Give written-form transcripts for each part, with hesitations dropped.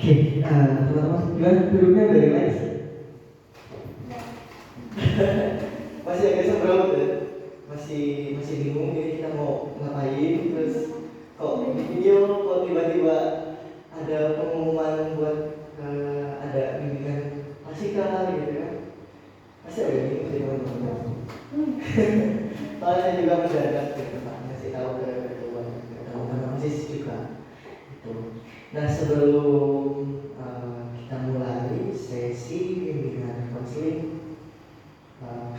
Teman-teman gimana duduknya udah relax? Masih agak seberapa ya? Masih bingung ini kita mau ngapain, terus kok di video kok tiba-tiba ada pengumuman buat ada bimbingan klasikal gitu kan? Masih agak bingung sih teman-teman. Soalnya juga mendadak gitu Pak, ngasih tahu ke teman-teman OSIS juga itu. Nah sebelum kita mulai sesi bimbingan konseling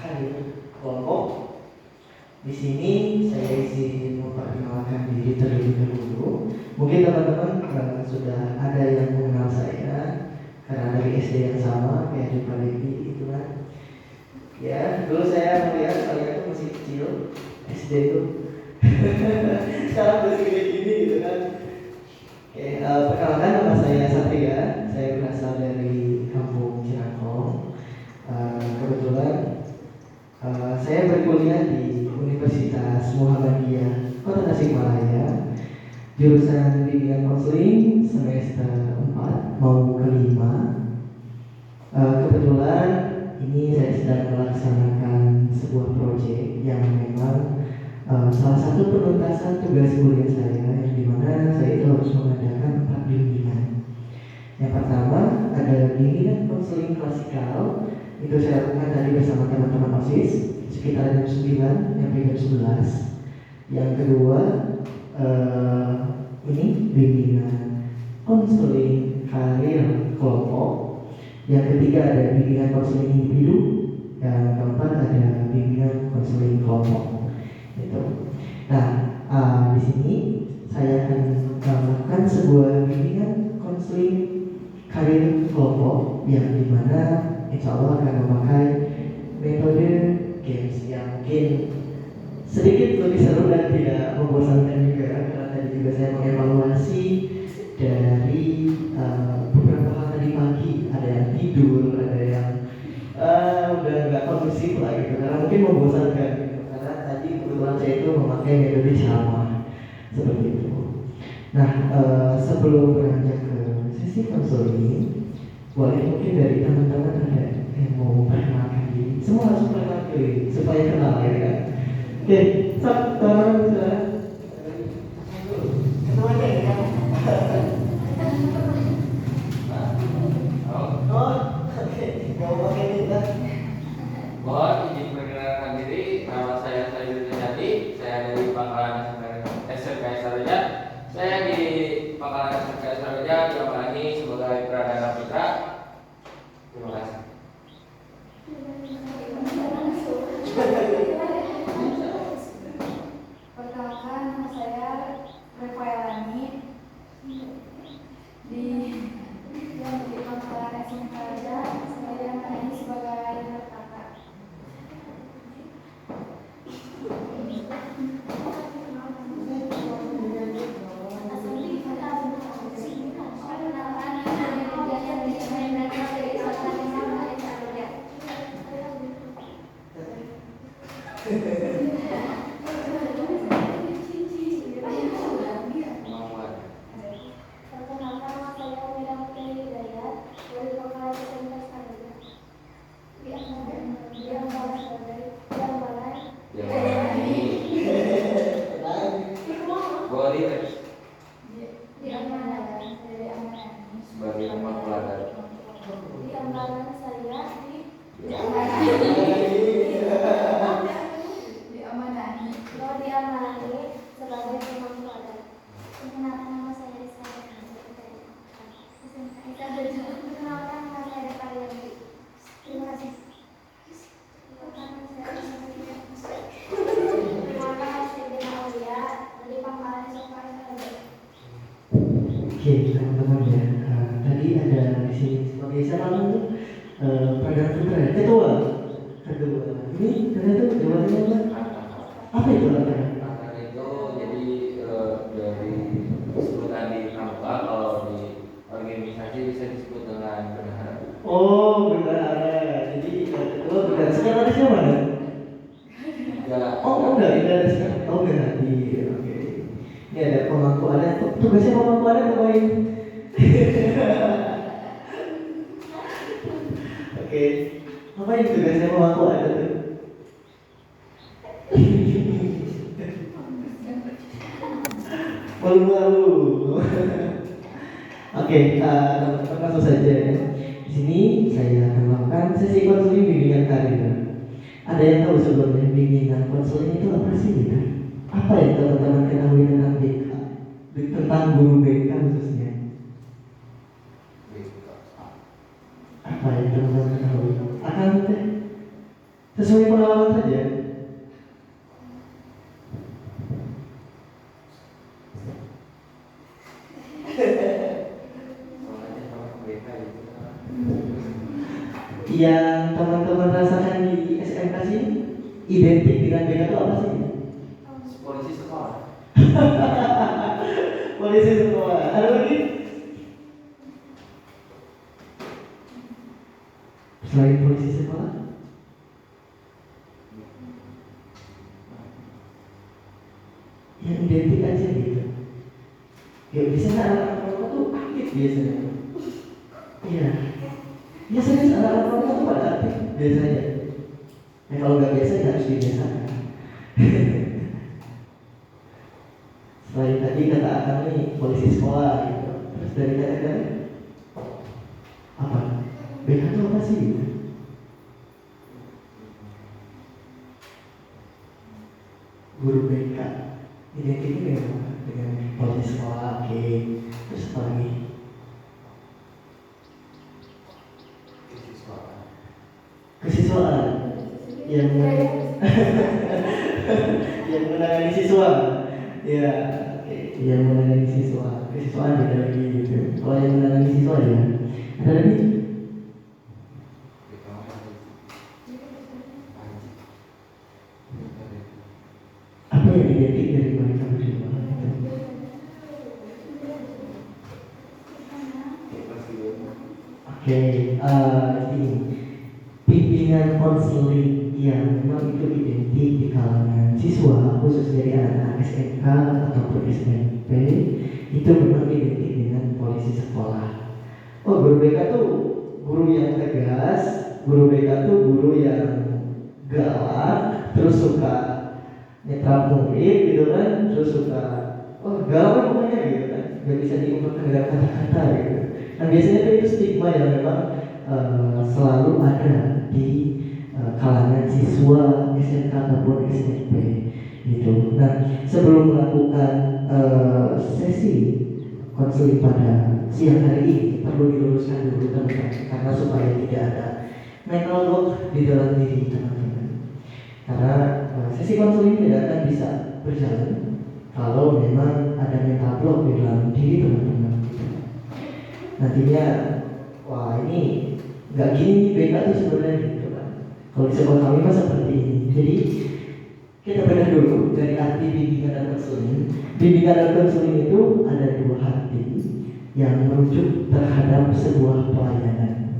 karir kelompok, di sini saya izin memperkenalkan diri terlebih dahulu. Mungkin teman-teman sudah ada yang mengenal saya karena dari SD yang sama kayak di Palevi itu kan. Ya, dulu saya melihat kalian tuh masih kecil SD itu. Sekarang udah segede gini gitu kan. Perkenalkan nama saya Satria. Saya berasal dari kampung Ciracol. Kebetulan saya berkuliah di Universitas Muhammadiyah Kota Tasikmalaya, jurusan bimbingan konseling semester 4 mau ke 5. Kebetulan ini saya sedang melaksanakan sebuah proyek yang memang salah satu penuntasan tugas kuliah saya, yang dimana saya itu harus mengadakan 4 bimbingan. Yang pertama ada bimbingan konseling klasikal, itu saya lakukan tadi bersama teman-teman OSIS sekitar jam 9 sampai jam 11. Yang kedua ini bimbingan konseling karir kelompok. Yang ketiga ada bimbingan konseling individu. Yang keempat ada bimbingan konseling kelompok. Itu. Nah, di sini saya akan melakukan sebuah bimbingan konseling karir kelompok yang dimana insya Allah akan memakai metode games yang mungkin sedikit lebih seru dan tidak membosankan juga, karena tadi juga saya mengevaluasi dari beberapa hal tadi pagi. Ada yang tidur, ada yang udah nggak kondusif lah gitu, karena mungkin membosankan gitu. Karena tadi kebetulan saya itu memakai metode sama seperti itu. Nah, sebelum beranjak ke sesi konseling, boleh mungkin dari teman-teman ada yang mau memperkenalkan diri. Semua harus memperkenalkan diri supaya kenal ya kan. Oke, teman-teman sudah ketemu aja ya. Oke, mau pakai kita. Mohon izin perkenalkan diri, nama saya Sayur Jadi, saya dari Pangkalan SMK Saroja. Saya di Pangkalan SMK Saroja diamanahi sebagai Pradana Putra. Terima kasih. Perkenalkan, nama saya Refaelani di Pangkalan SMK Saroja. Saya diamanahi sebagai kakak. Oke, teman-teman ya. Tadi ada di sini sebagai siapa namanya? Pradana Putra ya? Kedua. Ini ternyata jawabannya apa itu katanya? Akan itu jadi dari sebutan di pramuka, kalau di organisasi bisa disebut dengan bendahara. Oh, bendahara. Jadi kedua bendahara. Sekretarisnya mana? Oh, enggak ada sekretaris. Oh, enggak hadir. Oke. Ini ada pemangku adat. Tugasnya pemangku adat ngapain? Apa yang tugasnya mau aku ada tuh? Malu-malu. Oke, teman-teman langsung saja ya. Di sini saya akan melakukan sesi konseling bimbingan karir. Ada yang tahu sebelumnya bimbingan konseling itu apa sih gitu? Apa yang teman-teman ketahui tentang BK? Tentang guru BK khususnya? Apa yang teman-teman ketahui? Akan sesuai pengalaman saja. Yang teman-teman rasakan di SMK sih identik dengan BK itu apa sih? Polisi sekolah. Polisi semua. Ada lagi? Selain polisi sekolah? Yang identik aja gitu. Ya biasanya anak-anak mereka tuh aktif biasanya. Iya. Biasanya anak-anak mereka tuh pada aktif biasanya. Ya kalau nggak biasa ya harus dibiasakan. Selain tadi kata akan nih polisi sekolah gitu. Terus dari kata-kata apa? BK itu apa sih gitu? Guru BK identiknya dengan polisi sekolah, oke. Terus apa lagi? Kesiswaan yang yang menangani siswa, ya, oke. Yang menangani siswa, kesiswaan beda lagi gitu. Kalau yang menangani siswa ya, ada lagi? Apa yang identik dari mereka berdua? Oke, ini bimbingan konseling yang memang itu identik di kalangan siswa, khusus dari anak-anak SMK ataupun SMP, itu memang identik dengan polisi sekolah. Oh, guru BK tuh guru yang tegas, guru BK tuh guru yang galak, terus suka nyetral murid gitu kan, terus suka galak pokoknya gitu kan, nggak bisa diungkapkan dengan kata-kata gitu. Nah biasanya itu stigma yang memang selalu ada di kalangan siswa SMK ataupun SMP gitu. Nah sebelum melakukan sesi konseling pada siang hari ini perlu diluruskan dulu teman-teman, karena supaya tidak ada mental block di dalam diri teman-teman. Karena sesi konseling tidak akan bisa berjalan kalau memang ada mental block di dalam diri teman-teman. Nantinya, wah ini nggak gini BK itu sebenarnya gitu kan. Kalau di sekolah kami mah seperti ini. Jadi kita bedah dulu dari arti bimbingan dan konseling. Bimbingan dan konseling itu ada dua arti yang merujuk terhadap sebuah pelayanan.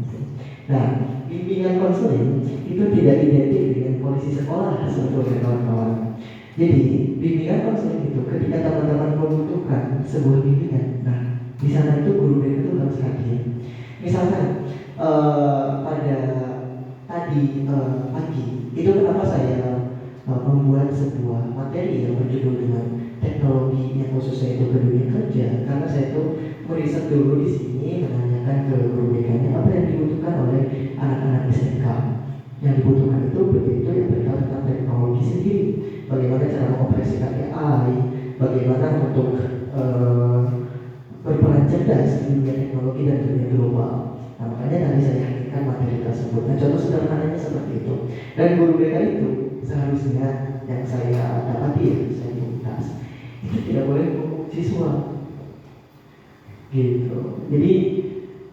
Nah, bimbingan konseling itu tidak identik dengan polisi sekolah sebetulnya kawan-kawan. Jadi bimbingan konseling itu ketika teman-teman membutuhkan sebuah bimbingan, nah di sana itu guru BK itu harus hadir. Misalkan pada tadi pagi itu kenapa saya membuat sebuah materi yang berjudul dengan teknologi yang khususnya itu ke dunia kerja, karena saya itu meriset dulu di sini, menanyakan ke guru BK-nya apa yang dibutuhkan oleh anak-anak SMK. Yang dibutuhkan itu begitu yang berkaitan tentang teknologi sendiri, bagaimana cara mengoperasikan AI, bagaimana untuk berperan cerdas di dunia teknologi dan dunia global. Nah makanya tadi saya hadirkan materi tersebut. Nah contoh sederhananya seperti itu. Dan guru BK itu seharusnya yang saya dapati, saya lintas, itu tidak boleh menghukum siswa gitu. Jadi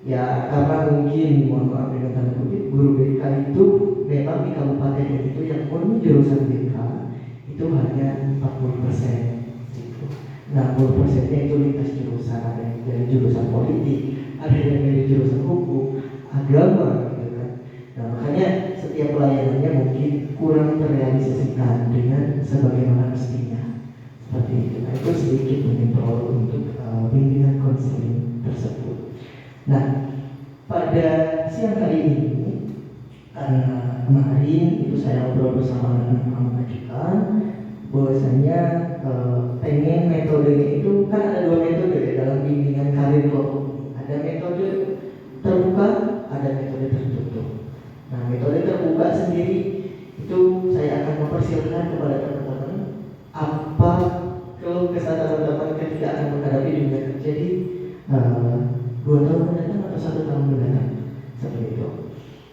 ya karena mungkin, mohon maaf dengan tanda kutip, guru BK itu memang di kabupaten itu yang murni jurusan BK itu hanya 40%. 60%-nya itu lintas jurusan, ada yang dari jurusan politik, ada yang dari jurusan hukum, agama, gitu kan. Nah makanya setiap pelayanannya mungkin kurang terrealisasikan dengan sebagaimana mestinya, seperti itu. Nah itu sedikit menyemprot untuk bimbingan konseling tersebut. Nah pada siang hari ini Karena kemarin itu saya ngobrol bersama dengan Pak juga, bahwasanya pengen metodenya itu kan ada dua metode ya dalam bimbingan karir kelompok ini. Ada metode terbuka, ada metode tertutup. Nah, metode terbuka sendiri itu saya akan mempersilahkan kepada teman-teman apa kalau kesah teman-teman ketika akan menghadapi dunia kerja di 2 tahun mendatang atau 1 tahun mendatang, seperti itu.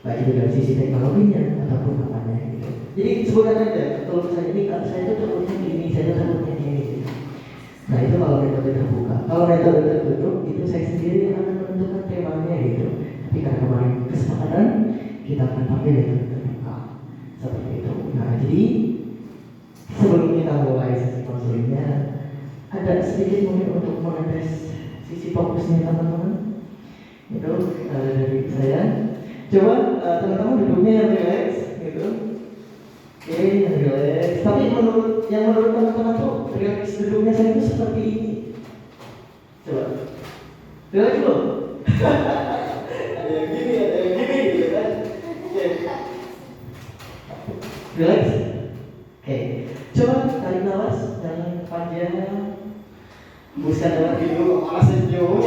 Baik itu dari sisi teknologinya ataupun apanya gitu. Jadi sebutkan aja, kalau saya ini saya itu takutnya gini, saya takutnya gini. Gitu. Nah itu kalau metode terbuka. Kalau metode tertutup itu saya sendiri yang akan menentukan temanya gitu. Tapi karena kemarin kesepakatan kita akan pakai metode terbuka seperti itu. Nah jadi sebelum kita mulai sesi konselingnya, ada sedikit mungkin untuk mengetes sisi fokusnya teman-teman. Itu dari saya. Coba teman-teman duduknya yang relax gitu. Oke, yang relax. Tapi menurut teman-teman tuh relax duduknya saya itu seperti ini. Coba relax dulu. Ada yang gini, ada yang gini gitu kan. Oke. Relax. Oke. Coba tarik nafas yang panjang. Hembuskan nafas dulu, malah senyum.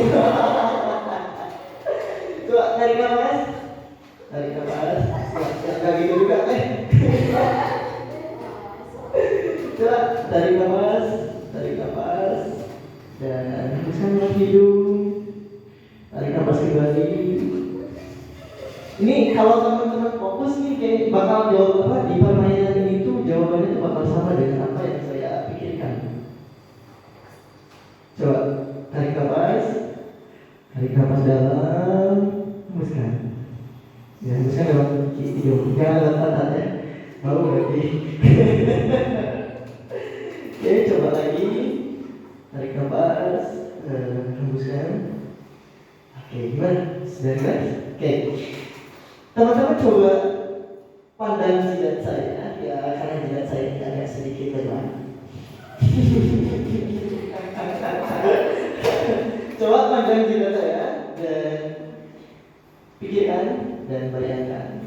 Coba tarik nafas. Tarik nafas, nggak gitu juga, Coba tarik nafas, dan hembuskan lewat hidung. Tarik nafas kembali. Ini kalau teman-teman fokus nih, kayak bakal jawab apa di permainan ini tuh jawabannya tuh bakal sama dengan apa yang saya pikirkan. Coba tarik nafas dalam, hembuskan. Ya, misalnya lewat hidung, jangan lewat mata ya. Mau berarti. Oke, coba lagi. Tarik nafas, hembuskan. Oke, gimana? Sudah kan? Oke. Teman-teman coba pandang jidat saya, ya karena jidat saya ini agak sedikit lebar. Coba pandang jidat saya dan pikirkan dan bayangkan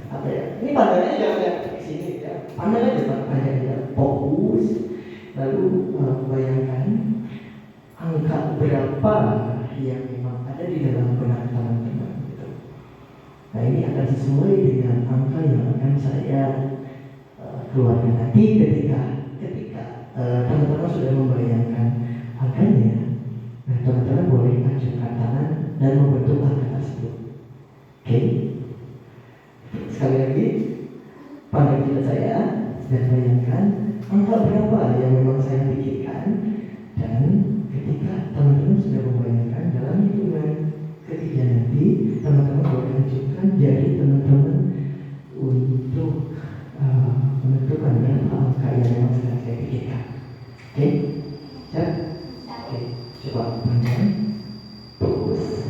apa ya? Ini pandangnya jangan yang ke sini ya. Pandang aja, fokus. Lalu bayangkan angka berapa yang memang ada di dalam benak teman-teman gitu. Nah ini akan sesuai dengan angka yang akan saya keluarkan nanti ketika teman-teman sudah membayangkan angkanya. Nah teman-teman boleh acungkan tangan dan membentuk angka tersebut. Oke. Sekali lagi, pandang jidat saya dan bayangkan angka berapa yang memang saya pikirkan, dan ketika teman-teman sudah membayangkan dalam hitungan ketiga nanti, teman-teman boleh acungkan jari teman-teman untuk menentukan berapa angka yang memang sedang saya pikirkan. Oke? Siap? Oke. Coba pandang. Fokus.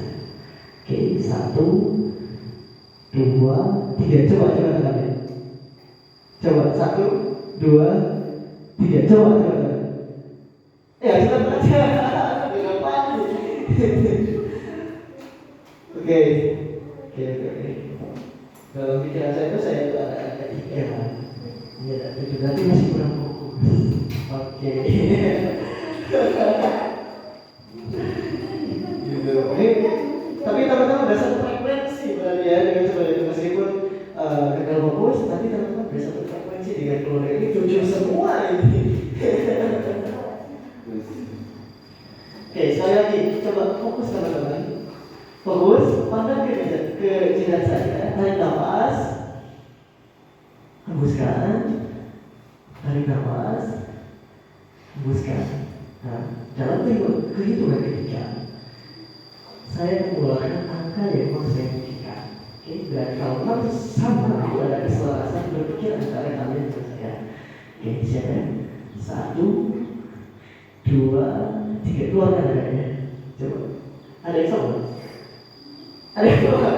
Oke, 1, 2, 3. Coba tangannya. Coba 1, 2, 3. Coba. Ya cepat aja. Dengan pagi. Oke. Dalam pikiran saya itu saya itu ada 3. Ini ada 7. Berarti masih kurang fokus. Oke. Gitu. Tapi teman-teman ada satu frekuensi berarti ya dengan seperti itu, meskipun gagal fokus, tapi teman-teman ada satu frekuensi dengan keluarga ini jujur semua ini. Oke, sekali lagi coba fokus teman-teman. Fokus, pandang ke jidat saya, tarik nafas, hembuskan, tarik nafas, hembuskan. Nah, dalam kehitungan ketiga, saya mengeluarkan angka yang memang saya pikirkan. Oke, dan kalau memang sama, itu ada keselarasan berpikir antara kalian dan saya. Oke, siap ya? 1, 2, 3. Keluarkan angkanya. Coba. Ada yang sama? Ada yang sama?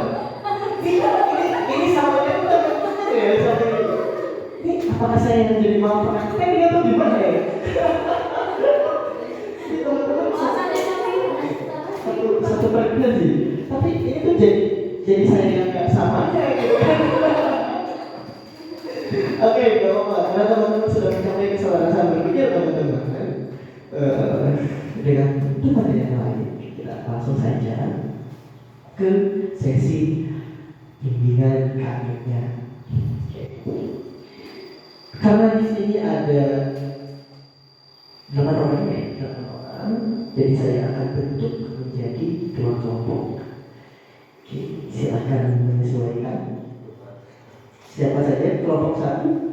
Ini sama yang teman-teman ya, sama ini. Ini apakah saya yang jadi malpraktek atau gimana ya? Ini teman-teman satu frekuensi. Tapi ini tuh jadi jadi saya yang nggak samanya gitu kan. Oke, gak apa-apa. Karena teman-teman sudah mencapai kesalahan berpikir teman-teman kan. Dengan teman yang lain, kita langsung saja ke sesi bimbingan KM-nya. Oke. Karena di sini ada 8 orang ya, 8 orang. Jadi saya akan bentuk menjadi 2 kelompok. Oke, silakan menyesuaikan. Siapa saja kelompok 1?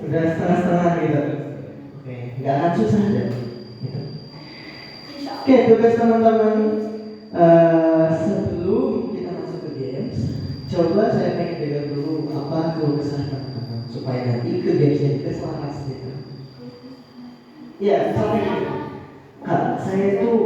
Udah setengah-setengah gitu. Oke, nggak akan susah deh. Gitu. Oke, tugas teman-teman. Sebelum kita masuk ke games, coba saya pengen dengar dulu apa keluh kesah teman-teman supaya nanti ke gamesnya kita selaras gitu. Ya, sampai Kak, saya tuh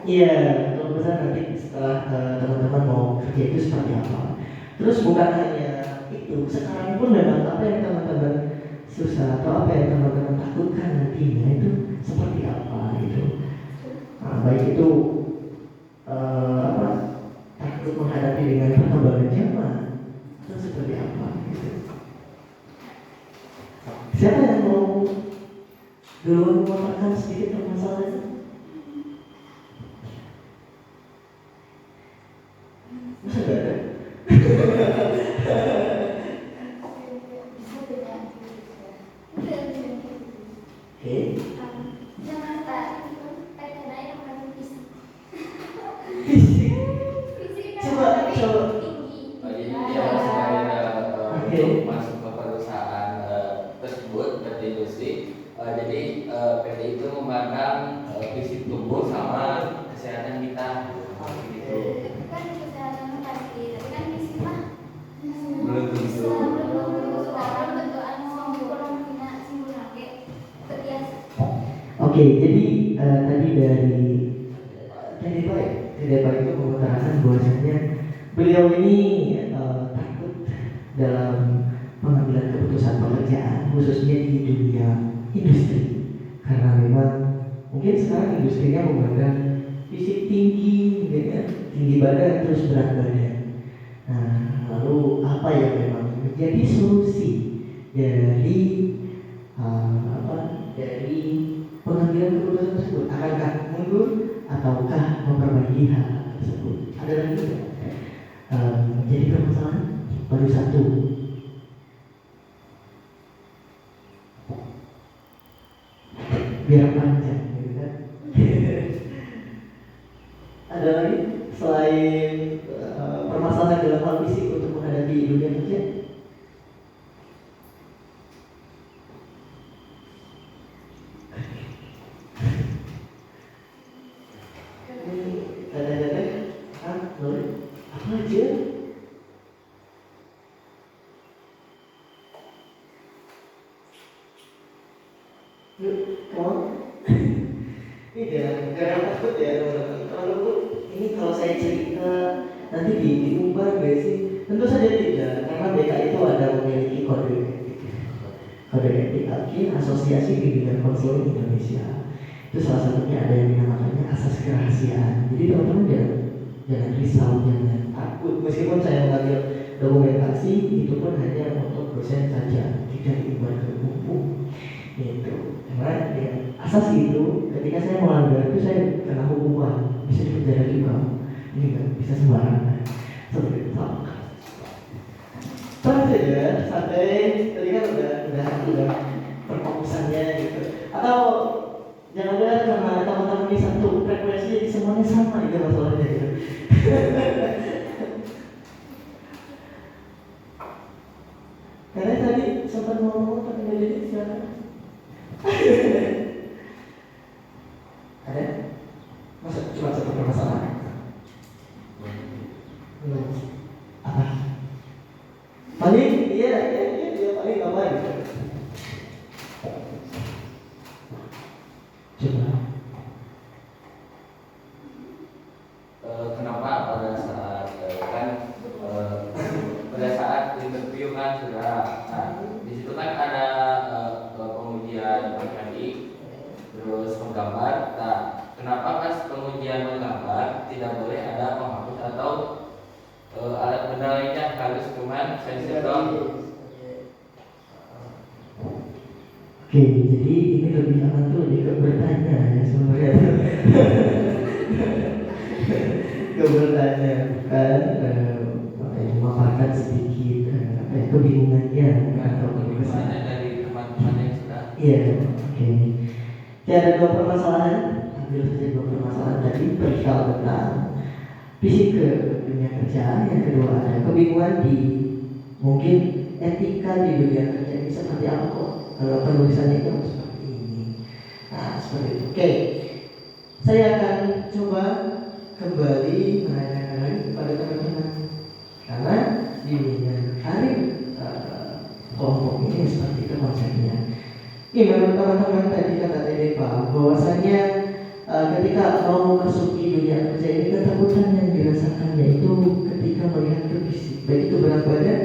iya, kalau misalnya nanti setelah teman-teman mau kerja itu seperti apa. Terus bukan hanya itu, sekarang pun memang apa yang teman-teman susah atau apa yang teman-teman takutkan nantinya itu seperti apa gitu. Nah, baik itu takut menghadapi dengan perkembangan zaman atau seperti apa gitu. Siapa yang mau dulu mengatakan sedikit permasalahan? Masa gak ada? Oke. Fisik. Coba. Jadi dia sebagai masuk ke perusahaan tersebut PT Industri. Jadi PT itu memandang fisik tubuh sama kesehatan kita. Gitu. Belum tentu. Oke, jadi tadi dari Pak itu mengutarakan bahwasanya beliau ini takut dalam pengambilan keputusan pekerjaan khususnya di dunia industri karena memang mungkin sekarang industrinya memandang fisik tinggi, ya, tinggi badan terus berat badan. Nah, lalu apa yang memang menjadi solusi dari dari pengambilan keputusan tersebut? Akankah mundur ataukah memperbaiki hal tersebut? Ada lagi tidak? Jadi permasalahan baru 1. Biar panjang, gitu kan? Ada lagi selain permasalahan dalam hal fisik untuk menghadapi dunia kerja? Apa aja? Yuk, kamu? Ini jangan takut ya teman-teman. Ini kalau saya cerita nanti diumbar gak sih? Tentu saja tidak, karena BK itu ada memiliki kode etik. Kode etik Asosiasi Bimbingan Konseling Indonesia. Itu salah satunya ada yang dinamakannya asas kerahasiaan. Jadi teman-teman jangan risau, jangan takut. Meskipun saya mengambil dokumentasi, itu pun hanya untuk dosen saja, tidak diumbar ke umum. Itu karena ya, asas itu ketika saya melanggar itu saya kena hukuman, bisa dipenjara juga. Ini kan bisa sembarangan seperti itu. Tenang saja, santai. Tadi kan udah perfokusannya gitu. Atau jangan-jangan karena teman-teman ini satu frekuensi jadi semuanya sama itu masalahnya gitu. Karena tadi sempat ngomong tapi nggak jadi silakan. Ada? Masa cuma satu permasalahan? Apa? Paling iya paling apa gitu. Coba. Kenapa pada saat pada saat interview kan sudah, nah di situ kan ada pengujian Oke, jadi ini lebih aman tuh lebih ke bertanya ya sebenarnya. Ke bertanya bukan apa ya, memaparkan sedikit apa ya, kebingungannya atau kesan. Bagaimana dari teman-teman yang sudah Iya, oke. Jadi ada dua permasalahan, ambil saja dua permasalahan tadi perihal tentang fisik ke dunia kerja. Yang kedua ada kebingungan di mungkin etika di dunia kerja ini seperti apa kok kalau penulisannya itu seperti ini. Nah seperti itu. Oke, saya akan coba kembali menanyakan lagi kepada teman-teman karena di dunia karir kelompok ini seperti itu konsepnya. Ini menurut teman-teman tadi kata Pak bahwasanya ketika mau masuk di dunia kerja ini ketakutan yang dirasakan yaitu ketika melihat ke fisik, baik itu berat badan,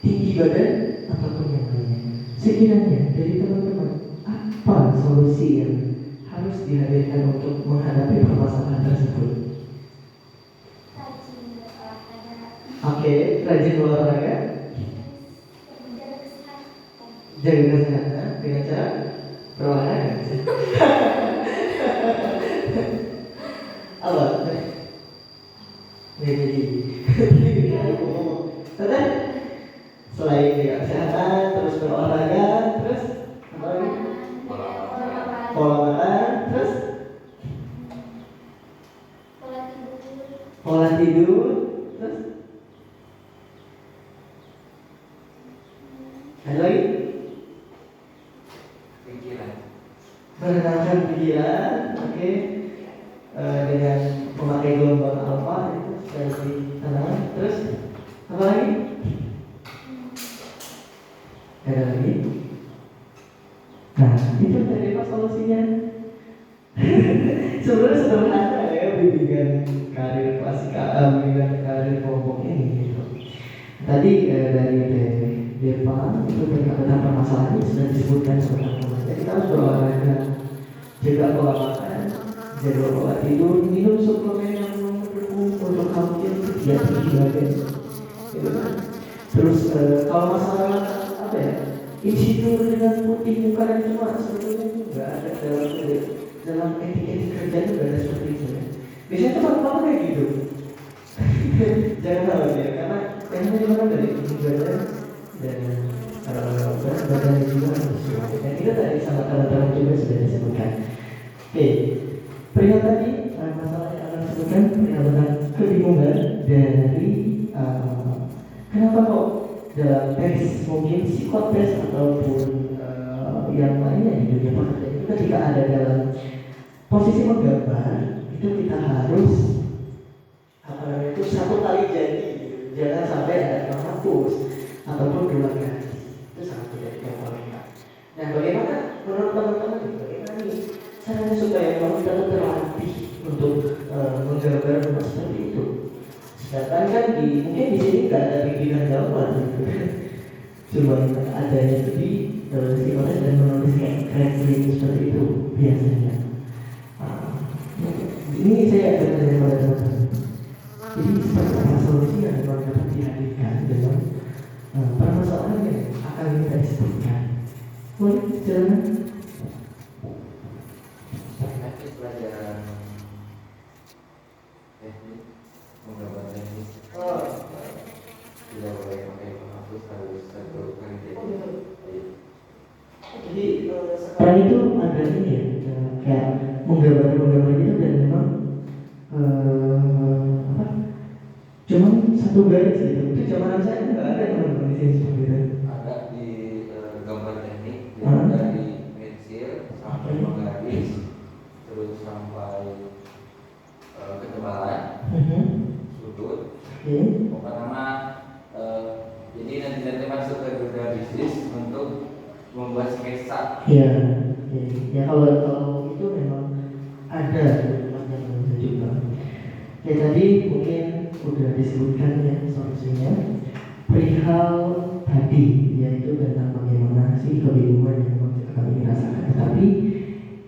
tinggi badan ataupun yang lainnya. Sekiranya dari teman-teman apa solusi yang harus dihadirkan untuk menghadapi permasalahan tersebut? Rajin berolahraga. Oke, rajin olahraga, Menjaga kesehatan. jaga kesehatan dengan cara berolahraga. Apa? Jadi terus selain jaga kesehatan, terus berolahraga, terus apa lagi? Pola makan, terus pola tidur, terus ada lagi? pikiran. Menenangkan pikiran, oke. Dengan memakai gelombang alfa itu supaya lebih tenang. Terus apa lagi? Ada lagi? Nah, itu tadi apa solusinya? Sebenarnya sederhana ya bimbingan karir klasik, bimbingan karir kelompok ini gitu. Tadi dari Deva itu berkaitan permasalahan ini sudah disebutkan sebenarnya. Jadi kita harus berolahraga, jaga pola makan, jaga pola tidur, minum suplemen yang mendukung untuk hampir dia tinggi badan. Gitu kan? Terus kalau masalah apa ya, insecure dengan putih muka dan cuma sebetulnya itu nggak ada dalam etik kerja itu nggak ada seperti itu ya. Biasanya teman-teman kayak gitu. Jangan tahu ya, karena yang dimana dari tinggi badan dan berat badan juga harus sesuai. Dan itu tadi sama teman-teman juga sudah disebutkan. Oke, perihal tadi masalah yang akan disebutkan perihal tentang kebingungan dari kenapa kok dalam teks mungkin psikotes ataupun yang lainnya di dunia pekerjaan itu ketika ada dalam posisi menggambar itu kita harus apa namanya itu satu kali jadi gitu. Jangan sampai ada menghapus ataupun dua kali. Itu sangat tidak diperbolehkan. Nah, bagaimana menurut teman-teman nih, bagaimana nih caranya supaya kita tetap terlatih untuk menggambar rumah seperti itu? Sedangkan kan mungkin di sini nggak ada bimbingan gambar gitu. Cuma adanya itu di psikotes dan menulis kayak keren seperti itu biasanya. Ini saya akan tanya pada teman-teman. Jadi seperti apa solusi yang dapat dihadirkan dalam permasalahan yang akan kita disebutkan? Boleh jalan? Nanti pelajaran teknik, menggambar teknik. Tidak boleh pakai penghapus, harus satu kali jadi. Jadi sekarang itu ada ini ya, kayak menggambar itu dan memang apa? Cuman satu garis gitu. Itu zaman saya nggak ada teman-teman di sini seperti itu. Ada di gambar teknik dari pensil sampai menggaris, terus sampai ketebalan, sudut. Pokoknya nama jadi nanti masuk ke dunia bisnis untuk membuat sketsa. Iya, ya kalau itu memang ada teman-teman juga. Ya tadi mungkin udah disebutkan ya solusinya. Perihal tadi yaitu tentang bagaimana sih kebingungan yang kami rasakan. Tetapi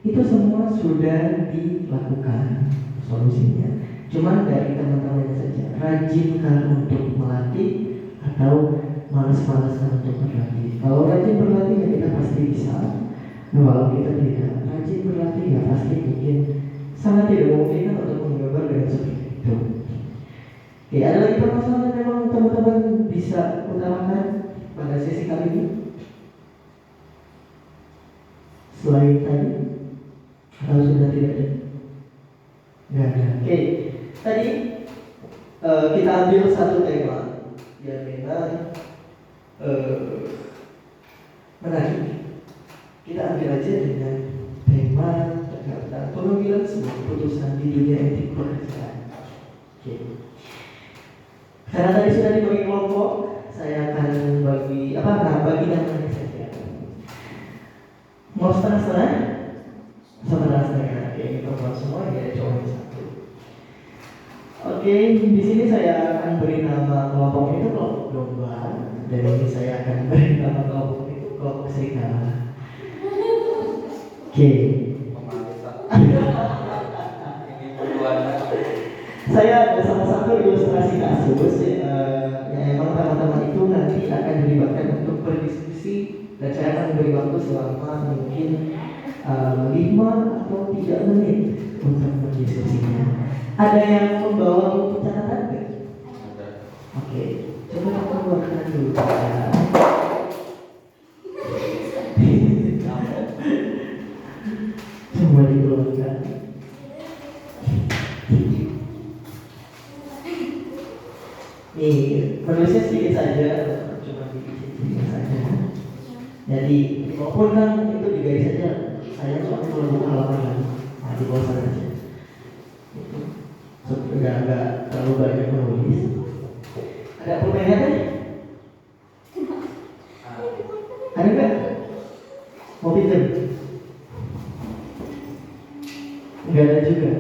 itu semua sudah dilakukan solusinya. Cuma dari teman-teman saja, rajinkah untuk melatih atau malas-malasan untuk berlatih? Kalau rajin berlatih ya kita pasti bisa. Kalau kita tidak rajin berlatih ya pasti mungkin sangat tidak mungkin untuk menggambar dengan seperti itu. Oke, ada lagi permasalahan yang memang teman-teman bisa utarakan pada sesi kali ini? Selain tadi, atau sudah tidak ada? Nggak ada. Oke, tadi kita ambil satu tema yang memang menarik. Kita ambil aja dengan tema tentang pengambilan sebuah keputusan di dunia etik pekerjaan. Oke. Karena tadi sudah dibagi kelompok, saya akan bagi namanya saja. Mau setengah-setengah? Setengah-setengah. Oke, ini perempuan semua ya, cowok satu. Oke, di sini saya akan beri nama kelompok itu kelompok domba, dan ini saya akan beri nama kelompok itu kelompok serigala. Oke. Saya ada salah satu ilustrasi kasus yang emang teman-teman itu nanti akan dilibatkan untuk berdiskusi, dan saya akan beri waktu selama mungkin 5 atau 3 menit untuk berdiskusinya. Ada yang membawa buku catatan nggak? Oke, coba aku buatkan dulu. Coba dikeluarkan. Nih, menulisnya sedikit saja, cuma sedikit saja. Jadi, walaupun kan itu di garis saja, saya soalnya kalau buka halaman kan, di bawah sana aja. Itu, enggak terlalu banyak menulis. Ada pertanyaan kan? Ada nggak? Mau pinjam? Enggak ada juga.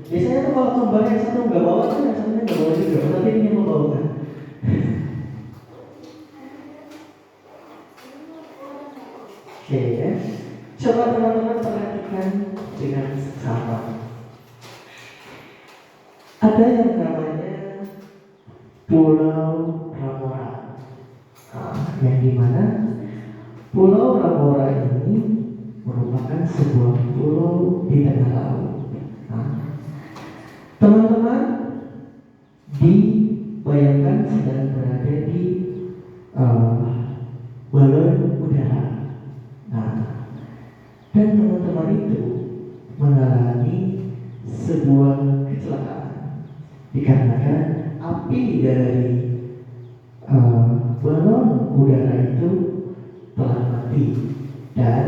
Biasanya tuh kalau kembar yang satu nggak bawa tuh yang satunya nggak bawa juga, tapi ini yang membawa kan? Oke, ya. Coba teman-teman perhatikan dengan seksama. Ada yang namanya Pulau Ramora. Yang dimana Pulau Ramora ini merupakan sebuah pulau di tengah laut. Teman-teman dibayangkan sedang berada di balon udara. Dan teman-teman itu mengalami sebuah kecelakaan dikarenakan api dari balon udara itu telah mati, dan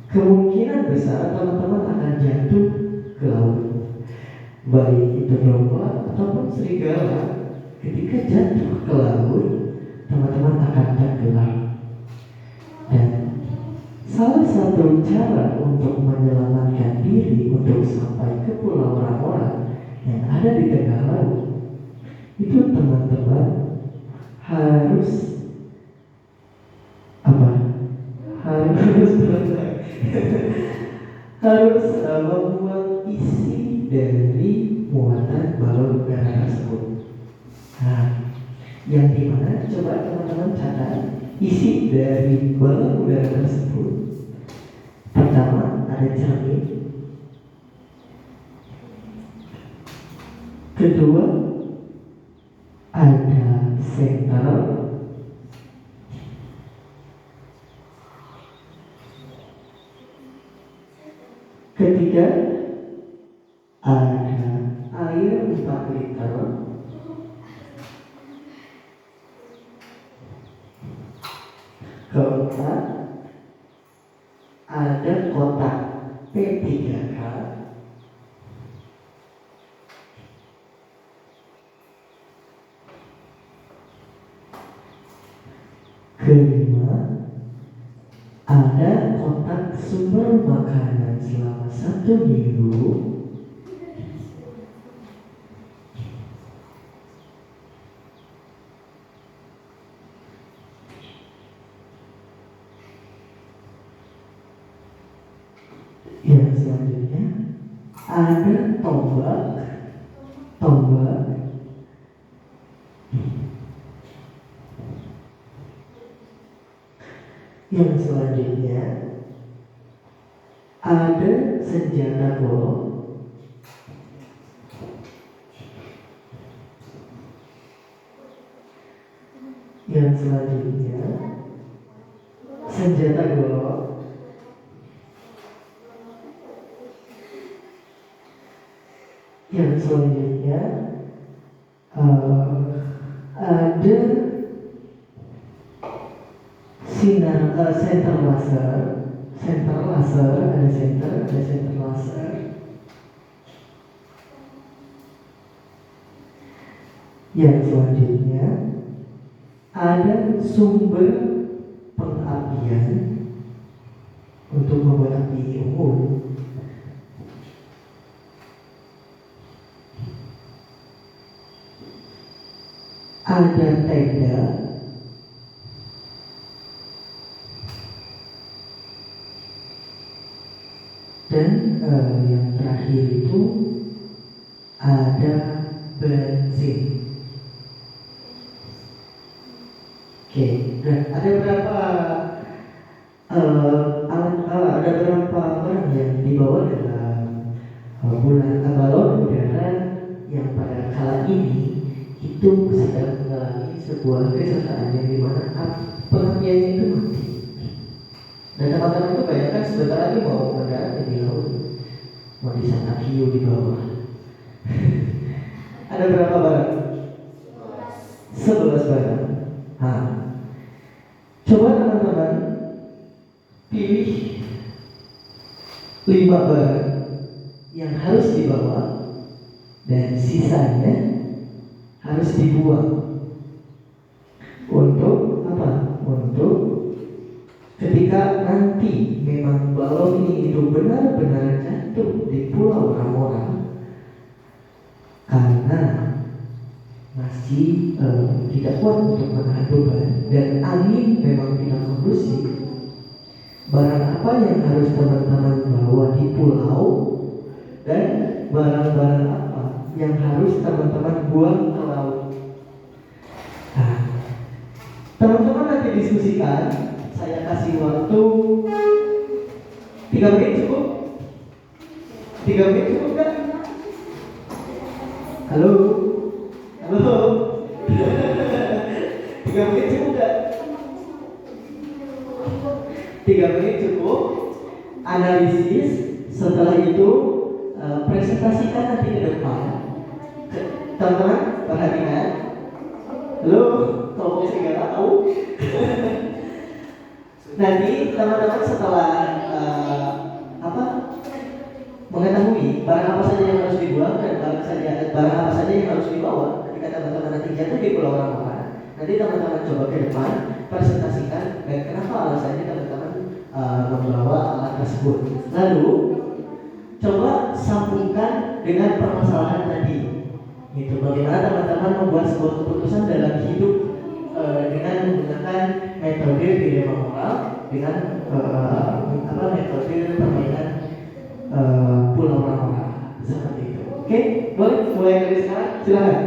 kemungkinan besar teman-teman akan jatuh ke laut. Baik itu domba ataupun serigala, ketika jatuh ke laut, teman-teman akan tenggelam. Dan salah satu cara untuk menyelamatkan diri untuk sampai ke Pulau Ramora yang ada di tengah laut, itu teman-teman harus membuang isi dari muatan balon udara tersebut. Yang dimana coba teman-teman catat isi dari balon udara tersebut. Pertama ada cermin, kedua ada senter, ketiga ada air 4 liter, keempat ada kotak P3K, kelima ada kotak sumber makanan selama 1 minggu, yang selanjutnya ada tombak, yang selanjutnya ada senjata golok. Yang selanjutnya senjata golok. Yang selanjutnya ada senter laser, ada senter laser. Yang selanjutnya ada sumber pengapian untuk membuat api unggun. Ada tenda, dan yang terakhir itu ada bensin. Oke, dan ada berapa ada berapa orang yang dibawa dalam balon udara yang pada kala ini itu sedang mengalami sebuah kecelakaan yang dimana pengapiannya itu mati. Dan teman-teman itu bayangkan sebentar lagi mau mendarat di laut, mau disangka hiu di bawah. Ada berapa barang? 11 barang. Nah, coba teman-teman pilih 5 barang yang harus dibawa dan sisanya harus dibuang. Untuk apa? Untuk ketika nanti memang balon ini itu benar-benar jatuh di Pulau Ramora karena masih tidak kuat untuk menahan beban dan angin memang tidak kondusif. Barang apa yang harus teman-teman bawa di pulau dan barang-barang apa yang harus teman-teman buang ke laut. Nah, teman-teman nanti diskusikan. Saya kasih waktu 3 menit cukup? 3 menit cukup kan? Halo? 3 menit cukup gak? 3 menit cukup. Analisis. Setelah itu presentasikan nanti ke depan. Teman-teman perhatikan. Halo? Kalau saya nggak tahu. Nanti teman-teman setelah mengetahui barang apa saja yang harus dibuang dan barang apa saja yang harus dibawa ketika teman-teman nanti jatuh di Pulau Ramora, nanti teman-teman coba ke depan presentasikan dan kenapa alasannya teman-teman membawa alat tersebut. Lalu coba sambungkan dengan permasalahan tadi. Itu bagaimana teman-teman membuat sebuah keputusan dalam hidup dengan menggunakan metode dilema moral dengan metode permainan Pulau Ramora seperti itu. Oke, boleh mulai dari sekarang, silakan.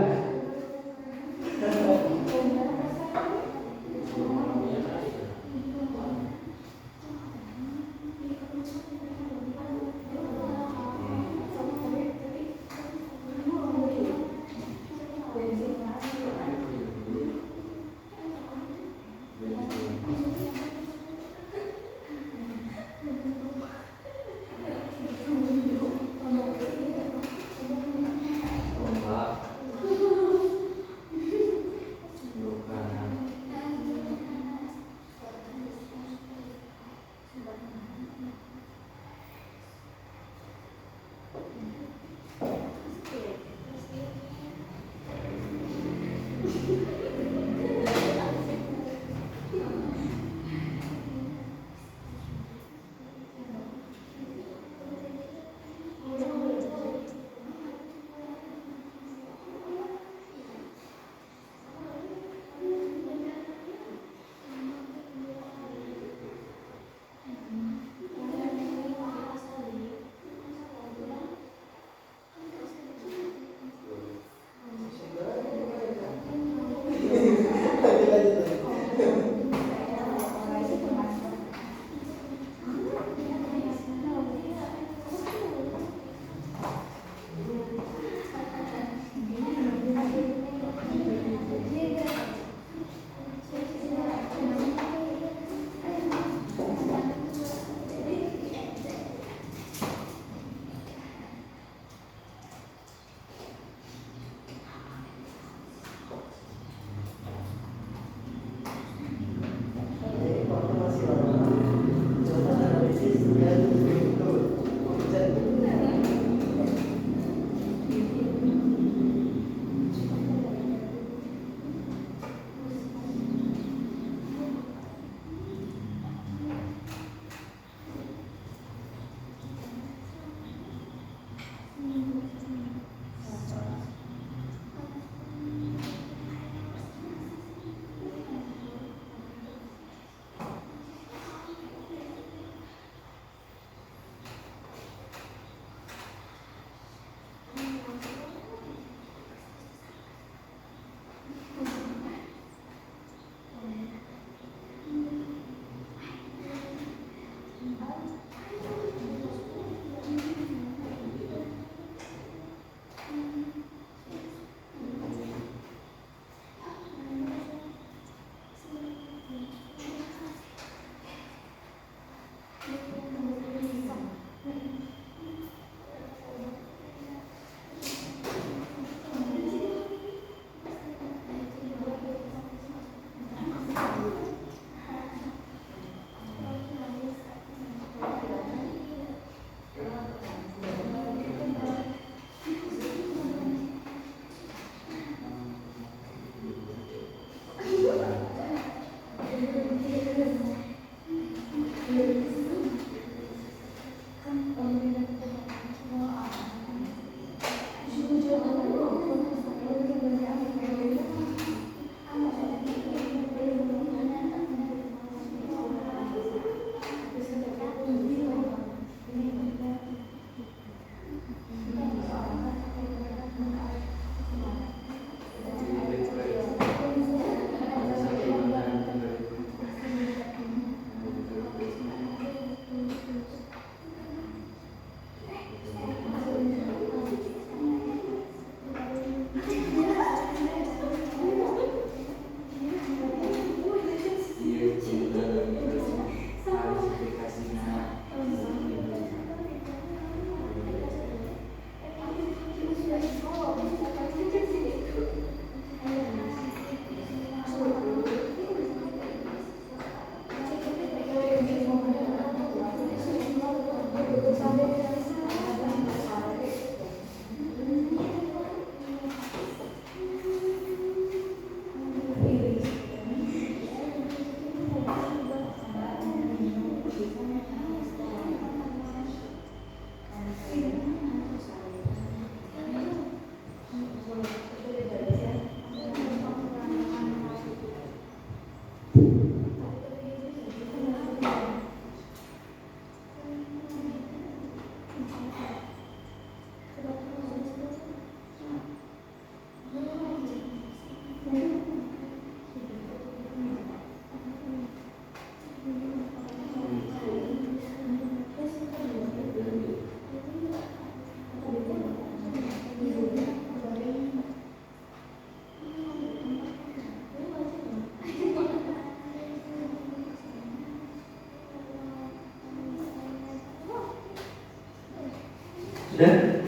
Sudah?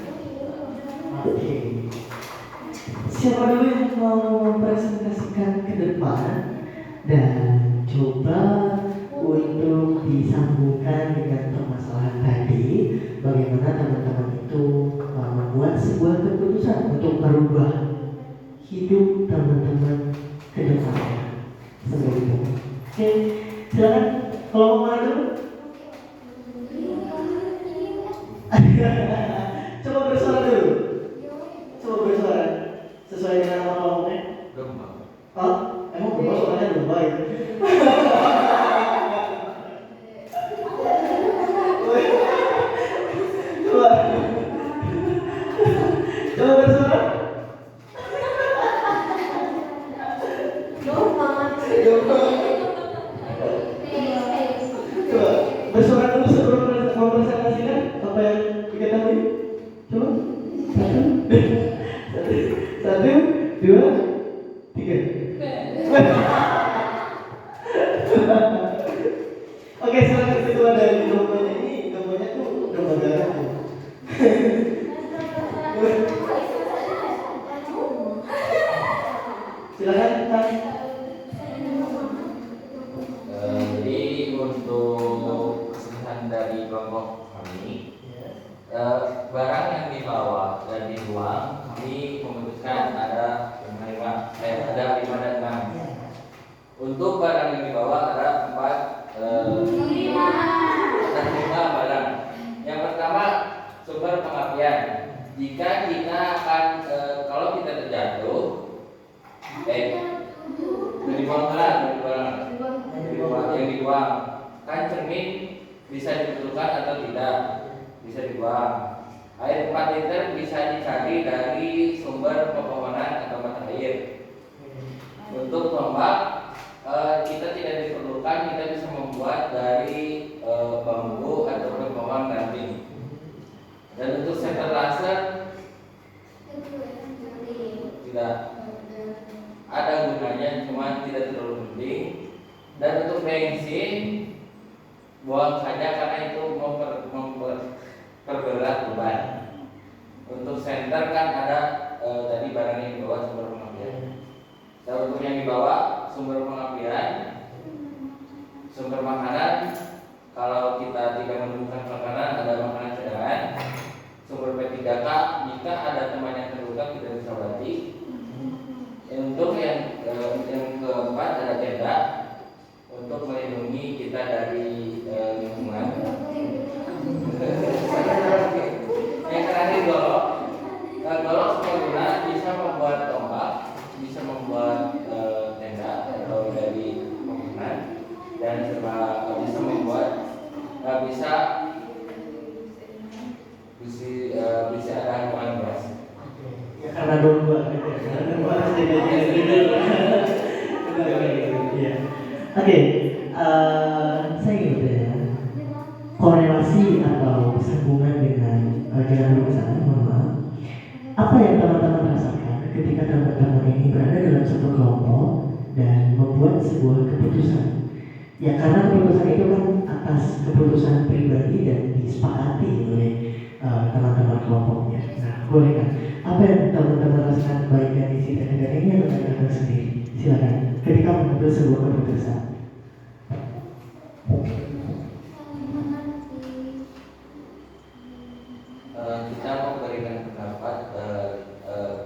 Oke. Siapa dulu yang mau mempresentasikan ke depan dan coba untuk disambungkan dengan permasalahan tadi, bagaimana teman-teman itu membuat sebuah keputusan untuk merubah hidup teman-teman ke depannya. Seperti itu. Oke, silakan. Kalau mau mulai dulu. Coba bersuara dulu. Coba bersuara sesuai dengan nama kelompoknya. Gempa. Oh, emang berapa suaranya belum baik? Coba, coba bersuara. Coba bersuara dulu sebelum mempresentasikan apa yang diketahui. Coba. Satu, dua, tiga. Oke, silakan ketua dari kelompoknya ini. Kelompoknya tuh domba garang. Silakan, Pak. Jadi untuk kesulitan dari kelompok kami, barang yang dibawa dan dibuang, kami memutuskan ada 5 dan 6. Untuk barang yang dibawa ada 5 barang. Yang pertama, sumber pengapian. Jika kita akan kalau kita terjatuh, yang dibuang kan cermin bisa dibetulkan atau tidak, bisa dibuang. Air 4 liter bisa dicari dari sumber pepohonan atau mata air. Untuk tombak kita tidak diperlukan, kita bisa membuat dari bambu atau pohon ranting. Dan untuk senter laser tidak ada gunanya, cuma tidak terlalu penting. Dan untuk bensin buang saja karena itu memperberat beban. Untuk senter kan ada tadi barang yang dibawa sumber pengapian. Dan untuk yang dibawa sumber pengapian, sumber makanan, kalau kita tidak menemukan makanan, ada makanan cadangan. Sumber P3K, jika ada teman yang terluka kita bisa obati. Untuk yang keempat ada tenda untuk melindungi kita dari lingkungan. Yang terakhir golok. Golok sebenarnya bisa membuat tombak, bisa membuat tenda atau dari bangunan, dan bisa membuat bisa ada hubungan beras. Ya, karena domba gitu ya. Karena domba harus Oke, saya ingin bertanya korelasi atau sambungan dengan jalan lukisan, mohon maaf. Apa yang teman-teman rasakan ketika teman-teman ini berada dalam satu kelompok dan membuat sebuah keputusan? Ya, karena keputusan itu kan atas keputusan pribadi dan disepakati oleh teman-teman kelompoknya. Nah, boleh kan? Apa yang teman-teman rasakan baik dari si negara ini atau dari Anda sendiri? Silakan. Ketika mengambil sebuah keputusan. Kita memberikan pendapat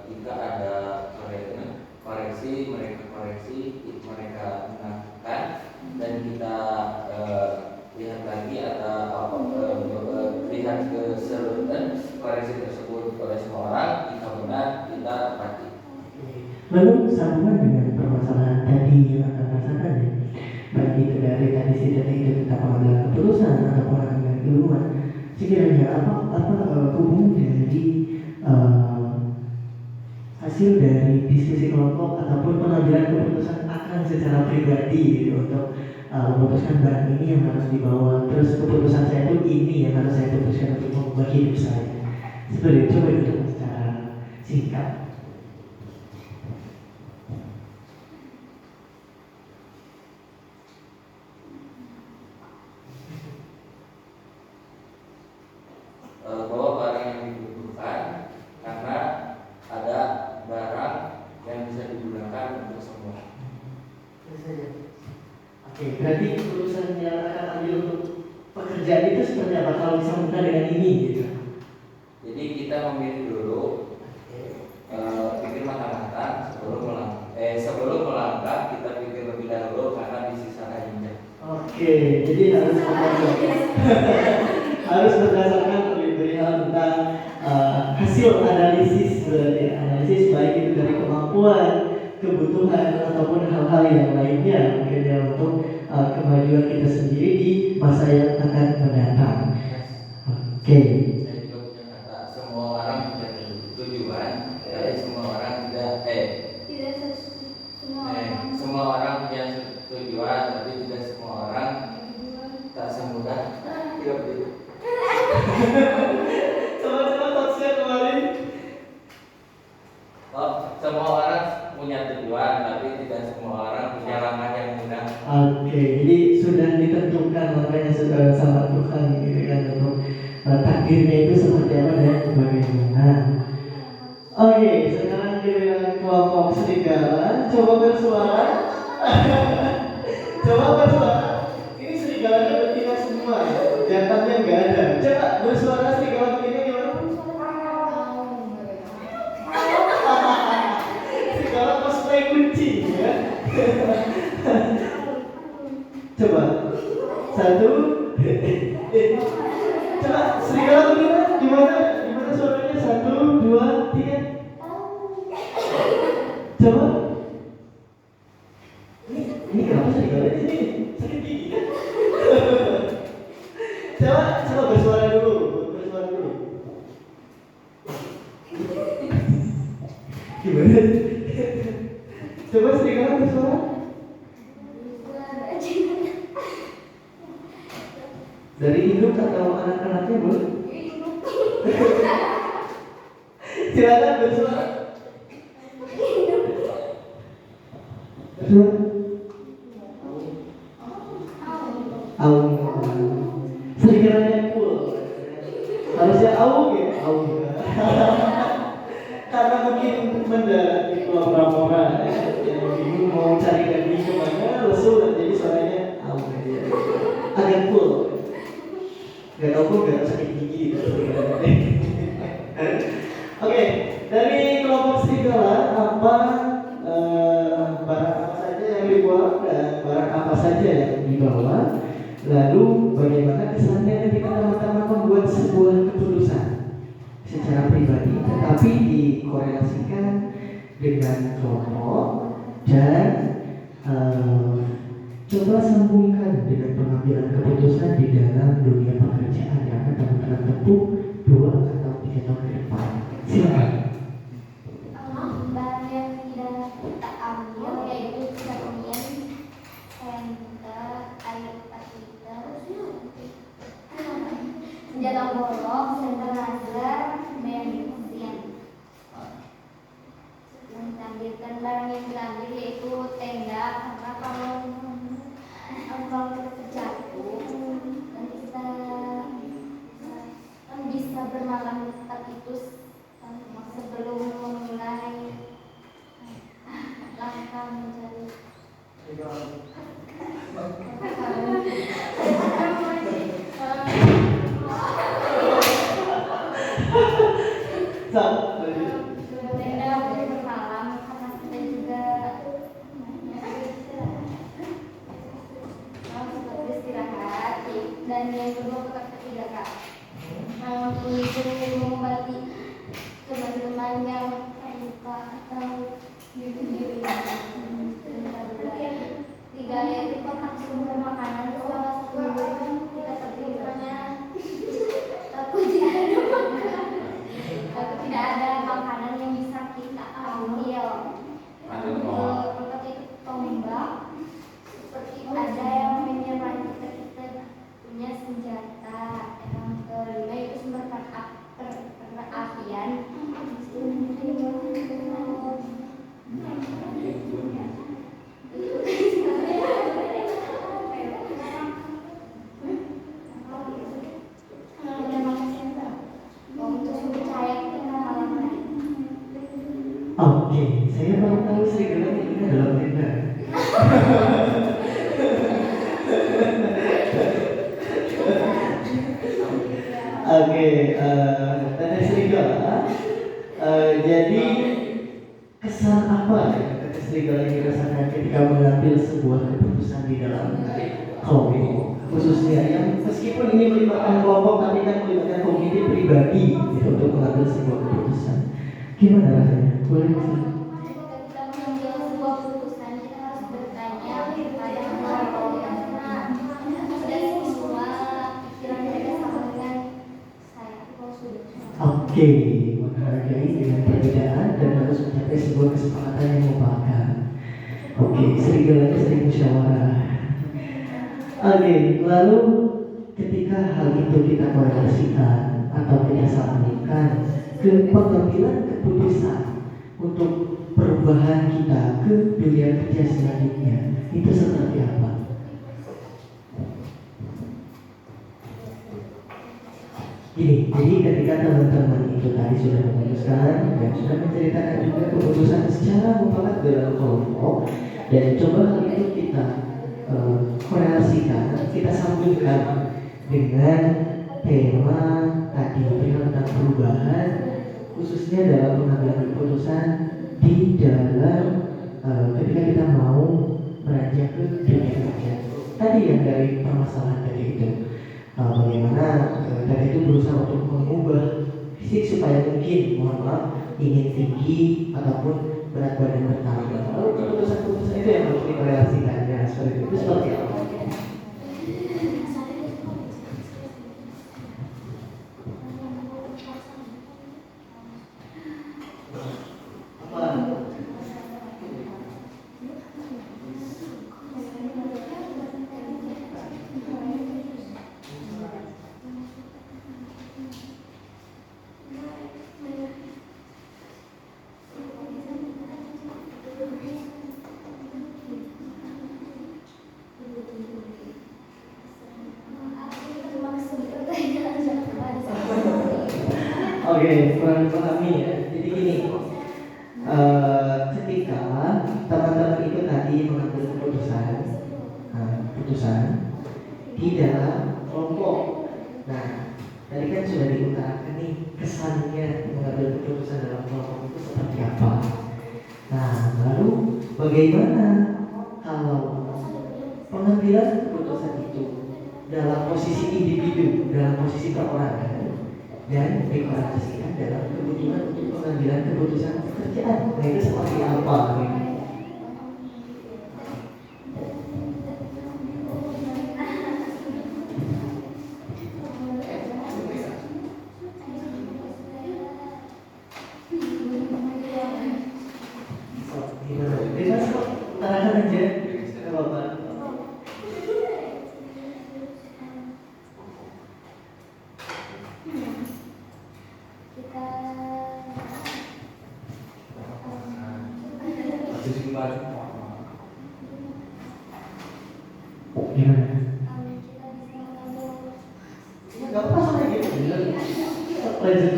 jika ada koreksi, mereka menangkan, dan kita lihat lagi ada lihat keseluruhan koreksi tersebut oleh semua orang, jika benar kita pasti. Lalu sambungan dengan permasalahan tadi yang akan rasakan ya, baik itu dari tadi itu tentang pengambilan keputusan atau pengambilan ilmuwan, sekiranya apa hubungan dari hasil dari diskusi kelompok ataupun pengambilan keputusan akan secara pribadi gitu, untuk memutuskan barang ini yang harus dibawa, terus keputusan saya itu ini yang harus saya putuskan untuk mengubah hidup saya. Seperti itu, coba itu secara singkat. Bahwa barang yang Berarti keputusan yang akan ambil untuk pekerjaan itu seperti apa kalau disambungkan dengan ini gitu? Jadi kita memilih dulu, pikir matang-matang sebelum melangkah kita pikir lebih dahulu karena di sisa injak. Oke, jadi harus berdasarkan perihal tentang hasil analisis, berarti analisis baik itu dari kemampuan, kebutuhan ataupun hal-hal yang lainnya mungkin ya untuk kemajuan kita sendiri di masa yang akan mendatang. Oke. Saya juga punya kata, semua orang punya tujuan, tapi semua orang semua orang punya tujuan, tapi tidak semua orang tak semudah hidup itu. Coba-coba tafsir kemarin. Semua orang punya tujuan, tapi tidak semua orang punya langkah yang mudah. Oke, jadi sudah ditentukan makanya sudah sama Tuhan gitu kan untuk takdirnya itu seperti apa dan bagaimana. Oke, sekarang giliran kelompok serigala, coba bersuara. Coba bersuara. Ini serigalanya betina semua ya, jantannya nggak ada. Coba bersuara serigala betina gimana? Serigala cosplay kunci ya. Coba satu. Coba serigala betina gimana? Gimana suaranya? 1, 2, 3. Coba. Ini kenapa serigala ini sakit gigi kan? Coba bersuara dulu. Gimana? Coba serigala bersuara. Dari induk atau anak-anaknya boleh? Silakan bersuara. Aung. Serigalanya cool. Harusnya aung ya, aung. Karena mungkin mendarat di Pulau Pramora yang bingung mau cari daging kemana, lesu jadi suaranya aung aja. Agak cool. Gak tau pun gak sakit gigi. Oke, dari kelompok serigala apa barang apa saja yang dibawa dan barang apa saja yang dibawa, lalu bagaimana kesannya ketika teman-teman membuat sebuah keputusan secara pribadi tetapi dikorelasikan dengan kelompok dan coba sambungkan dengan pengambilan keputusan di dalam dunia pekerjaan yang akan teman-teman tempuh 2 atau 3 tahun ke depan. Silakan. Barang yang tidak kita ambil yaitu cermin, senter, air partikel, senjata bolong, senter laser, bensin. Mengambilkan barang yang diambil yaitu tenda, karena kalau kita terjatuh nanti kita bisa bermalam di tempat itu sebelum memulai langkah mencari tenda untuk bermalam karena kita juga istirahat. Dan yang kedua ketiga kak untuk mengobati teman-teman yang luka atau diri tiga yaitu kotak sumber makanan salah satu kita terpikirnya takut tidak ada makanan yang bisa kita ambil. Seperti tombak, seperti ada yang menyerang kita punya senjata. Yang kelima itu sumber keahlian. Oke, saya baru tahu serigala ini dalam tenda. Oke, Teteh Serigala. Jadi kesan apa ya Teteh Serigala yang dirasakan ketika mengambil sebuah keputusan di dalam kelompok, khususnya yang meskipun ini melibatkan kelompok tapi kan melibatkan komite pribadi gitu, untuk mengambil sebuah keputusan. Gimana rasanya? Boleh Mas? Ketika kita mengambil sebuah keputusan, kita harus bertanya kepada orang yang sudah semua pikiran mereka sama dengan saya. Oke, menghargai dengan perbedaan dan harus mencapai sebuah kesepakatan yang mufakat. Oke, serigalanya sering musyawarah. Oke, lalu ketika hal itu kita korelasikan atau kita sambungkan ke pengambilan keputusan untuk perubahan kita ke dunia kerja selanjutnya, itu seperti apa? Gini, jadi ketika teman-teman itu tadi sudah memutuskan dan sudah menceritakan juga keputusan secara mufakat dalam kelompok, dan coba hal itu kita korelasikan, kita sambungkan dengan tema tadi tentang perubahan, khususnya dalam pengambilan keputusan di dalam ketika kita mau beranjak ke dunia kerja. Tadi yang dari permasalahan tadi itu. Bagaimana tadi itu berusaha untuk mengubah fisik supaya mungkin, mohon maaf, ingin tinggi ataupun berat badan bertambah. Lalu keputusan-keputusan itu yang harus dikorelasikan ya, seperti itu seperti apa? Oke, kurang pahami ya. Jadi gini, ketika teman-teman itu tadi mengambil keputusan di dalam kelompok. Nah, tadi kan sudah diutarakan nih kesannya mengambil keputusan dalam kelompok itu seperti apa. Nah, lalu bagaimana kalau pengambilan keputusan itu dalam posisi individu, dalam posisi perorangan, dan dikorelasikan dalam kebutuhan untuk pengambilan keputusan pekerjaan. Nah, itu seperti apa? Gimana? Bebas kok, utarakan aja. Tidak apa-apa. Gimana? Gak apa sampai gitu. Lanjut.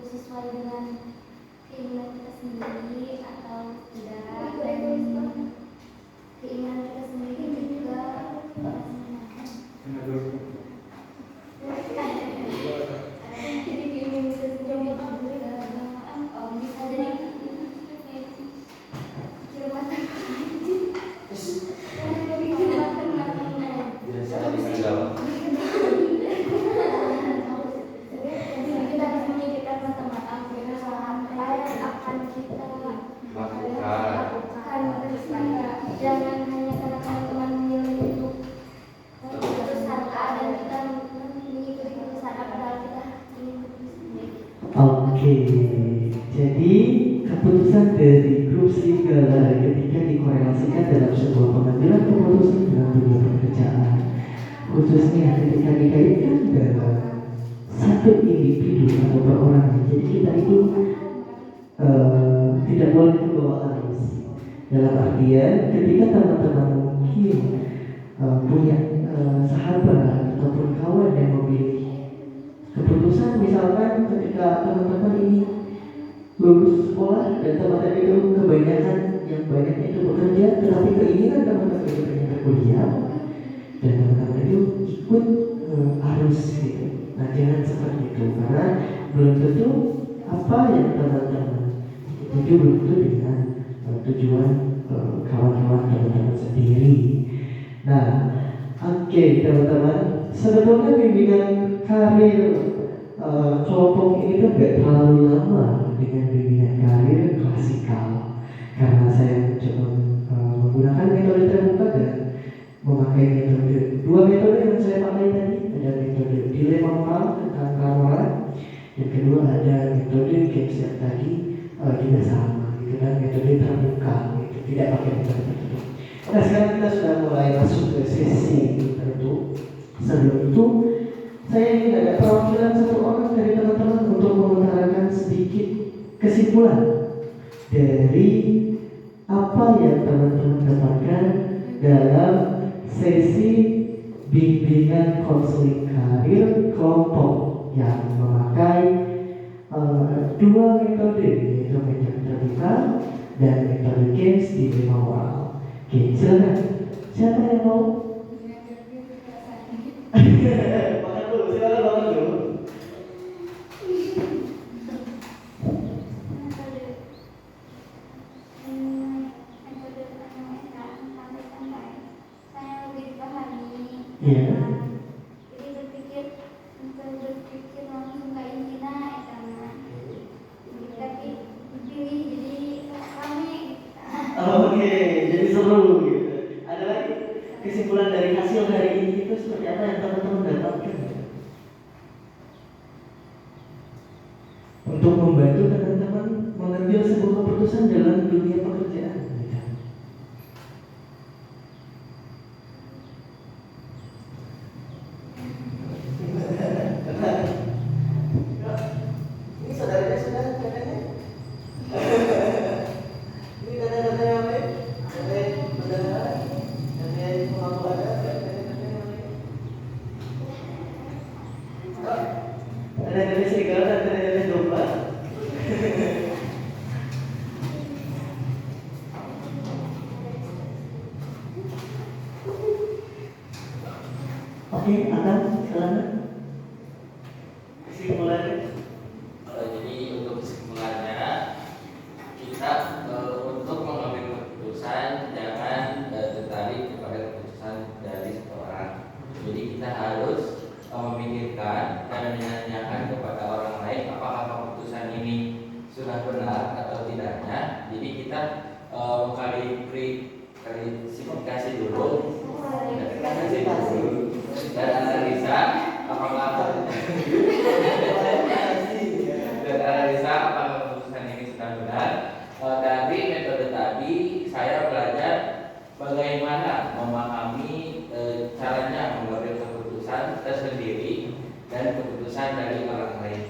Sesuai dengan keinginan kita sendiri atau tidak, dan keinginan kita sendiri juga jadi keinginan kita sendiri juga bisa jadi kira matang kita harus memikirkan matang-matang kesalahan apa yang akan kita lakukan, jangan hanya karena teman-teman memilih untuk keputusan A dan kita mengikuti keputusan A padahal kita ingin keputusan B. Oke, jadi keputusan dari grup serigala ketika dikorelasikan dalam sebuah pengambilan keputusan dalam dunia pekerjaan, khususnya ketika dikaitkan dalam satu individu atau perorangan. Jadi kita itu tidak boleh terbawa arus. Dalam artian ketika teman-teman mungkin punya sahabat atau ataupun kawan yang memilih keputusan. Misalkan ketika teman-teman ini lulus sekolah dan teman-teman itu kebanyakan yang banyak itu bekerja, tetapi keinginan teman-teman itu pengen berkuliah dan teman-teman itu ikut arus gitu. Nah, jangan seperti itu, karena belum tentu apa yang teman-teman itu belum tentu dengan tujuan kawan-kawan teman-teman sendiri. Nah, oke, teman-teman, sebetulnya bimbingan karir kelompok ini tuh gak terlalu lama dengan bimbingan karir klasikal, karena saya mencoba menggunakan metode terbuka dan memakai dua metode yang saya pakai tadi. Ada metode dilema moral tentang ramoran, yang kedua ada metode games yang tadi juga sama gitu, dan metode terbuka gitu, tidak pakai metode tertutup. Nah, sekarang kita sudah mulai masuk ke sesi tertutup. Sebelum itu saya ingin ada perwakilan satu orang dari teman-teman untuk mengutarakan sedikit kesimpulan dari apa yang teman-teman dapatkan dalam sesi bimbingan konseling karir kelompok yang memakai dua metode, yaitu metode terbuka dan metode games dilema moral. Oke, silakan. Siapa yang mau? Makan dulu, silakan makan dulu. Iya. Jadi berpikir langsung kayak ini nah, karena tapi dipilih jadi rame. Oke, jadi seru gitu. Ada lagi kesimpulan dari hasil hari ini itu seperti apa yang teman-teman dapatkan untuk membantu teman-teman mengambil sebuah keputusan dalam dunia pekerjaan? Ini saudaranya sudah katanya. Ini data-data yang lain, data bendahara, data pengaku ada, data yang lain. Ada data serigala dan data domba. Oke, akan silakan. Kesimpulannya. Jadi untuk kesimpulannya, kita untuk mengambil keputusan jangan tertarik kepada keputusan dari seseorang. Jadi kita harus memikirkan dan menanyakan kepada orang lain apakah keputusan ini sudah benar atau tidaknya. Jadi kita klarifikasi dulu dan analisa apakah keputusan ini sudah benar. Dari metode tadi saya belajar bagaimana memahami caranya mengambil keputusan tersendiri dan keputusan dari orang lain.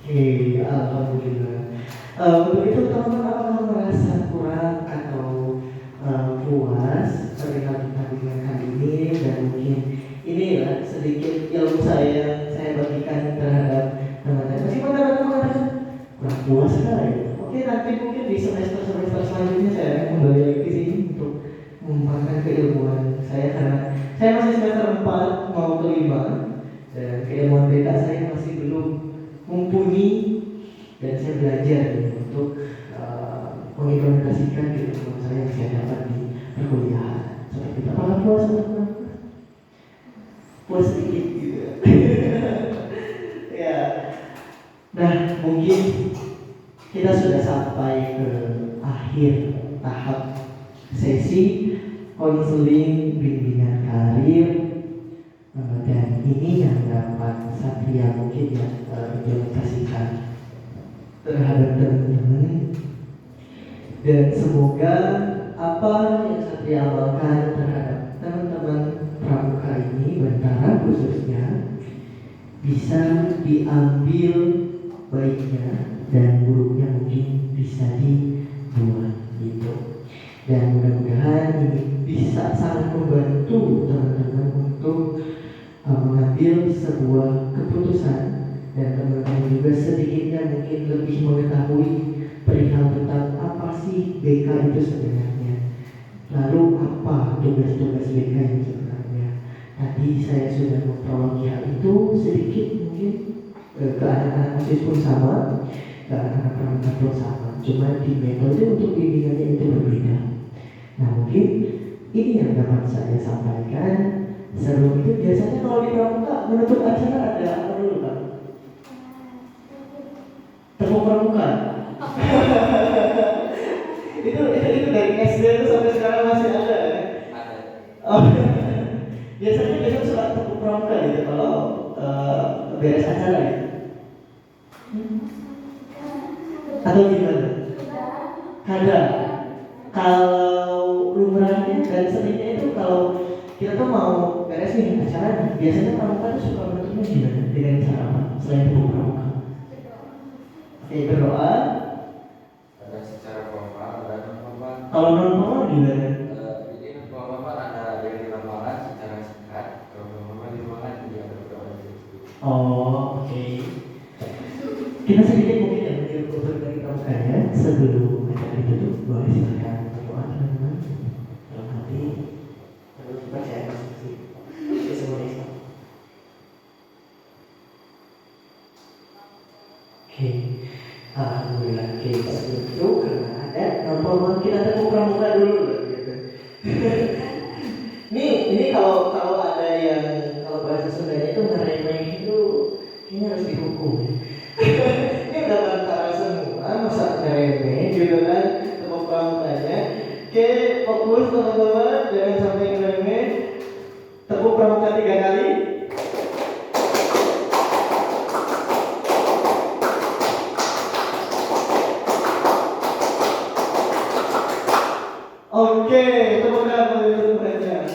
Oke, alhamdulillah. Untuk itu teman-teman apakah merasa kurang atau puas perihal bimbingan kali ini, dan mungkin inilah sedikit ilmu saya bagikan terhadap teman-teman. Meskipun teman-teman mengatakan kurang puas sekali. Oke, nanti mungkin di semester selanjutnya saya akan kembali lagi ke sini untuk mengembangkan keilmuan saya, karena saya masih semester 4 mau ke 5 dan keilmuan BK saya masih belum mumpuni, dan saya belajar untuk mengimplementasikan keilmuan saya yang saya dapat di perkuliahan. Seperti itu. Apakah puas teman-teman? Puas sedikit gitu. Ya. Nah, mungkin kita sudah sampai ke akhir tahap sesi konseling bimbingan karir, dan ini yang dapat Satria mungkin implementasikan terhadap teman-teman, dan semoga apa yang Satria amalkan terhadap teman-teman pramuka ini, Bantara khususnya, bisa diambil baiknya dan buruknya mungkin bisa dibuat gitu. Dan mudah-mudahan ini bisa sangat membantu teman-teman untuk sebuah keputusan dan teman-teman juga sedikitnya mungkin lebih mengetahui perihal tentang apa sih BK itu sebenarnya. Lalu apa tugas-tugas BK itu sebenarnya? Tadi saya sudah memprologi hal itu sedikit mungkin ke anak-anak OSIS pun sama, ke anak-anak pramuka pun sama. Cuma di metode untuk bimbingannya itu berbeda. Nah mungkin ini yang dapat saya sampaikan. Sebelum itu biasanya kalau di pramuka menutup acara ada apa dulu Pak? Tepuk pramuka. itu dari SD itu sampai sekarang masih ada ya? Ada. Oh, biasanya suka tepuk pramuka gitu kalau beres acara ya? Atau gimana? Ada. Kalau lumrahnya dan seringnya itu kalau kita tuh mau beres nih acara, biasanya pramuka tuh suka menutupnya gimana? Dengan cara apa? Selain tepuk pramuka? Oke, berdoa. Ada secara formal, ada non formal. Kalau non formal gimana? Jadi non formal ada yang di lapangan secara singkat, kalau non formal di ruangan juga ada beberapa jenis. Oh, oke. Kita sedikit mungkin ya mencoba dari pramukanya sebelum acara ditutup. Boleh silakan berdoa teman-teman. Dalam hati, lalu kita saya kasih semua Islam. Oke, alhamdulillah. Oke, sebelum itu karena ada non-formal kita tepuk pramuka dulu. Gitu. Ini kalau ada yang kalau bahasa Sundanya itu ngeremeh itu kayaknya harus dihukum. Ini udah antara semua masa ngeremeh gitu kan tepuk pramukanya. Oke, fokus teman-teman, jangan sampai ngeremeh. Tepuk pramuka 3 kali. Oke, tepuk tangan untuk mereka.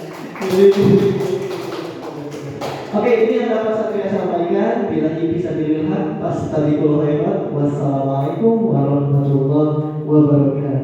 Oke, ini yang dapat saya sampaikan. Bila bisa dilihat, pas tadi khairat. Wassalamualaikum warahmatullahi wabarakatuh.